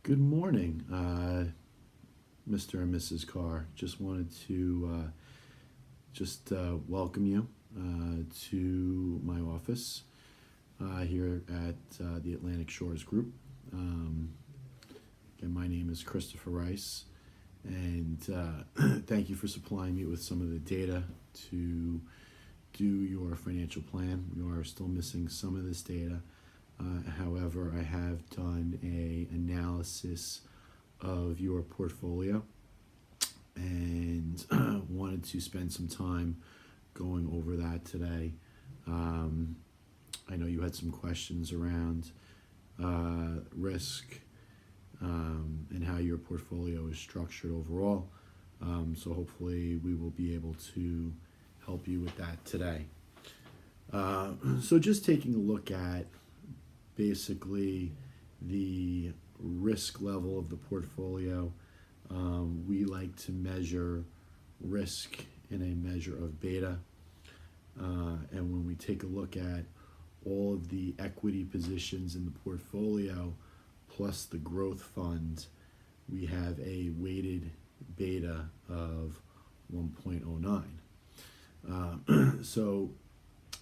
Good morning, Mr. and Mrs. Carr. Just wanted to welcome you to my office here at the Atlantic Shores Group. Again, my name is Christopher Rice, and thank you for supplying me with some of the data to do your financial plan. We are still missing some of this data. However, I have done a analysis of your portfolio and wanted to spend some time going over that today. I know you had some questions around risk and how your portfolio is structured overall. So hopefully we will be able to help you with that today. So just taking a look at basically the risk level of the portfolio. We like to measure risk in a measure of beta. And when we take a look at all of the equity positions in the portfolio plus the growth fund, we have a weighted beta of 1.09. So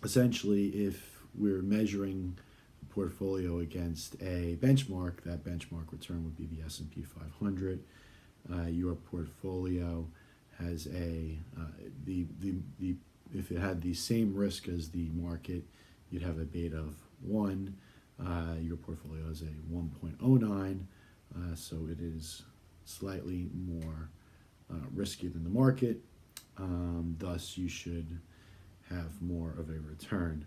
essentially, if we're measuring portfolio against a benchmark, that benchmark return would be the S&P 500. Your portfolio has if it had the same risk as the market, you'd have a beta of 1. Your portfolio has a 1.09, so it is slightly more risky than the market. Thus, you should have more of a return.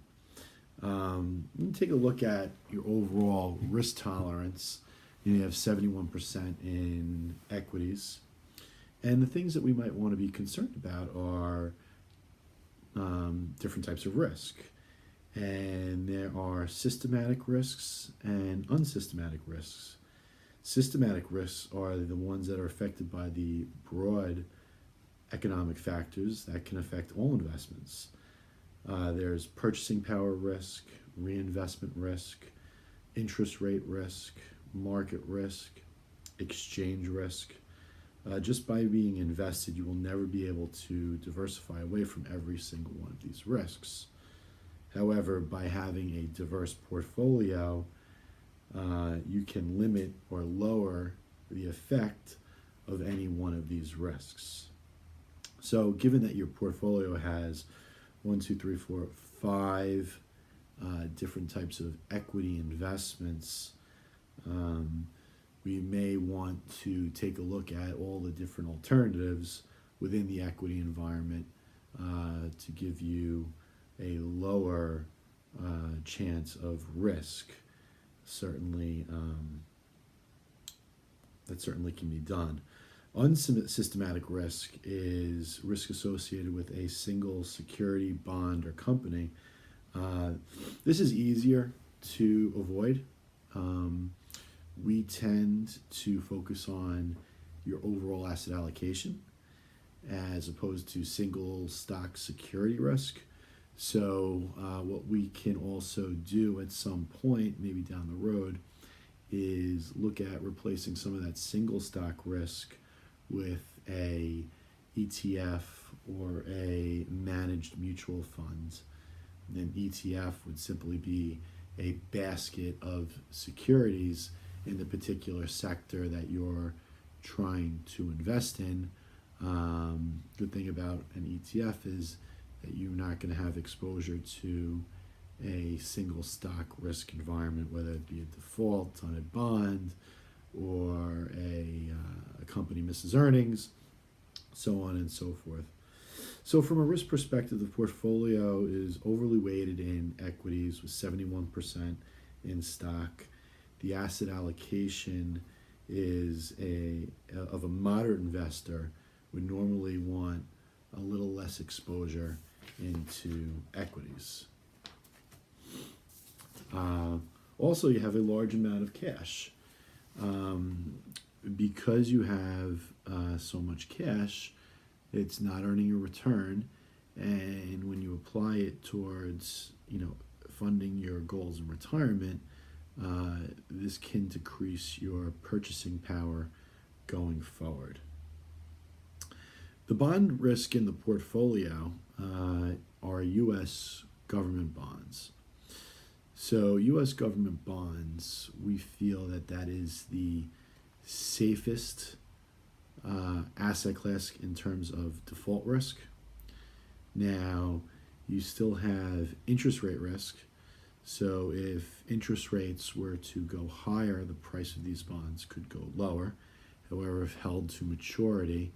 Take a look at your overall risk tolerance. You have 71% in equities. And the things that we might want to be concerned about are different types of risk. And there are systematic risks and unsystematic risks. Systematic risks are the ones that are affected by the broad economic factors that can affect all investments. There's purchasing power risk, reinvestment risk, interest rate risk, market risk, exchange risk. Just by being invested, you will never be able to diversify away from every single one of these risks. However, by having a diverse portfolio, you can limit or lower the effect of any one of these risks. So given that your portfolio has 5 different types of equity investments, we may want to take a look at all the different alternatives within the equity environment to give you a lower chance of risk. That certainly can be done. Unsystematic risk is risk associated with a single security, bond, or company. This is easier to avoid. We tend to focus on your overall asset allocation as opposed to single stock security risk. So what we can also do at some point, maybe down the road, is look at replacing some of that single stock risk with a ETF or a managed mutual fund. And an ETF would simply be a basket of securities in the particular sector that you're trying to invest in. Good thing about an ETF is that you're not going to have exposure to a single stock risk environment, whether it be a default on a bond or a company misses earnings, so on and so forth. So from a risk perspective, the portfolio is overly weighted in equities with 71% in stock. The asset allocation is of a moderate investor would normally want a little less exposure into equities. Also, you have a large amount of cash. Because you have so much cash, it's not earning a return, and when you apply it towards funding your goals in retirement, this can decrease your purchasing power going forward. The bond risk in the portfolio are U.S. government bonds. So U.S. government bonds, we feel that that is the safest asset class in terms of default risk. Now, you still have interest rate risk. So if interest rates were to go higher, the price of these bonds could go lower. However, if held to maturity,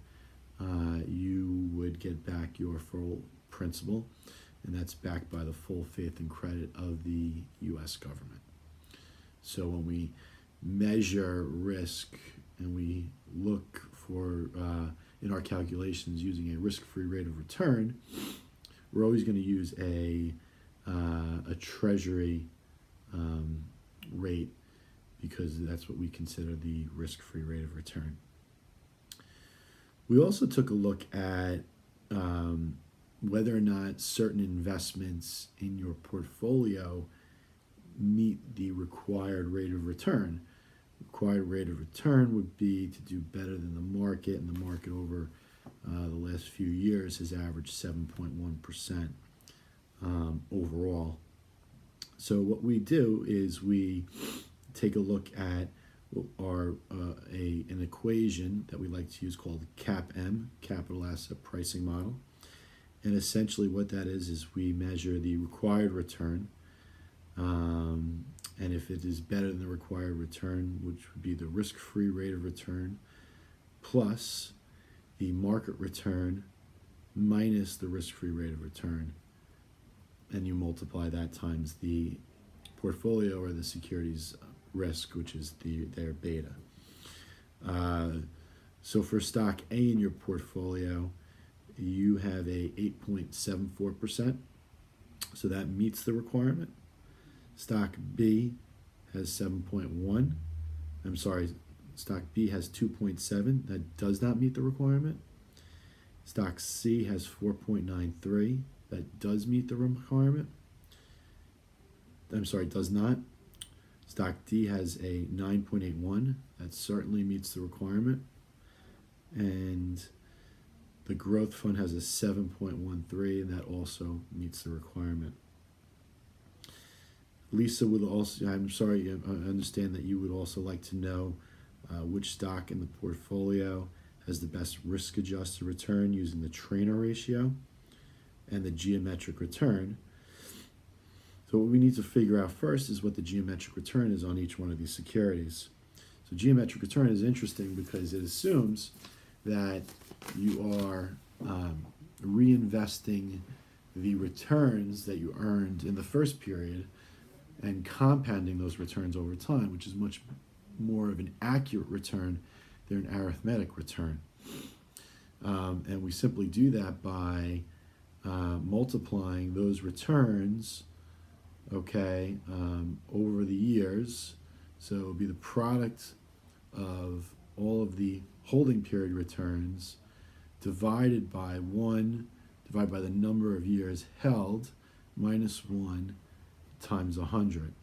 you would get back your full principal, and that's backed by the full faith and credit of the U.S. government. So when we measure risk and we look for, in our calculations, using a risk-free rate of return, we're always going to use a treasury rate, because that's what we consider the risk-free rate of return. We also took a look at whether or not certain investments in your portfolio meet the required rate of return. Required rate of return would be to do better than the market, and the market over the last few years has averaged 7.1% overall. So what we do is we take a look at our an equation that we like to use called CAPM, Capital Asset Pricing Model. And essentially what that is we measure the required return, and if it is better than the required return, which would be the risk-free rate of return, plus the market return minus the risk-free rate of return, and you multiply that times the portfolio or the securities risk, which is their beta. So for stock A in your portfolio, you have a 8.74%, so that meets the requirement. Stock B has 7.1. I'm sorry, stock B has 2.7. That does not meet the requirement. Stock C has 4.93. That does meet the requirement. I'm sorry, does not. Stock D has a 9.81. That certainly meets the requirement. And the growth fund has a 7.13, and that also meets the requirement. Lisa would also, I'm sorry, I understand that you would also like to know which stock in the portfolio has the best risk-adjusted return using the Trainer ratio and the geometric return. So what we need to figure out first is what the geometric return is on each one of these securities. So geometric return is interesting because it assumes that you are reinvesting the returns that you earned in the first period and compounding those returns over time, which is much more of an accurate return than an arithmetic return. And we simply do that by multiplying those returns, okay, over the years. So it would be the product of all of the holding period returns divided by the number of years held, minus 1 times 100.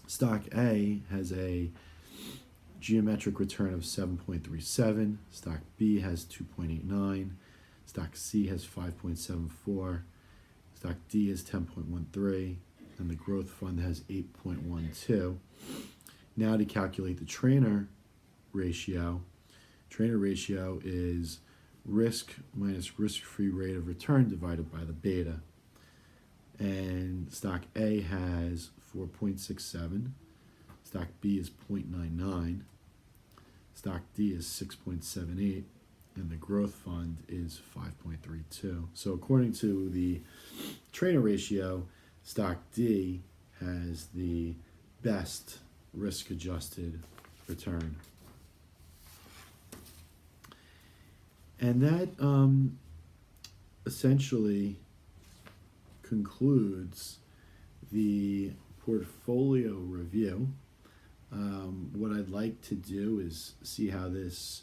Stock A has a geometric return of 7.37. Stock B has 2.89. Stock C has 5.74. Stock D is 10.13. And the growth fund has 8.12. Now to calculate the Trainer ratio. Trainer ratio is risk minus risk-free rate of return divided by the beta. And stock A has 4.67. Stock B is 0.99. Stock D is 6.78. And the growth fund is 5.32. So according to the Trainer ratio, stock D has the best risk-adjusted return. And that essentially concludes the portfolio review. What I'd like to do is see how this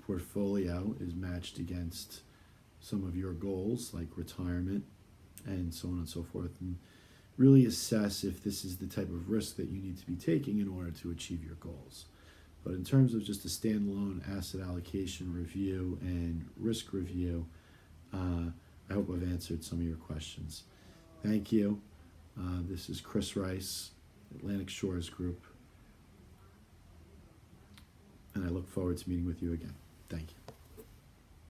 portfolio is matched against some of your goals, like retirement and so on and so forth. And really assess if this is the type of risk that you need to be taking in order to achieve your goals. But in terms of just a standalone asset allocation review and risk review, I hope I've answered some of your questions. Thank you. This is Chris Rice, Atlantic Shores Group, and I look forward to meeting with you again. Thank you.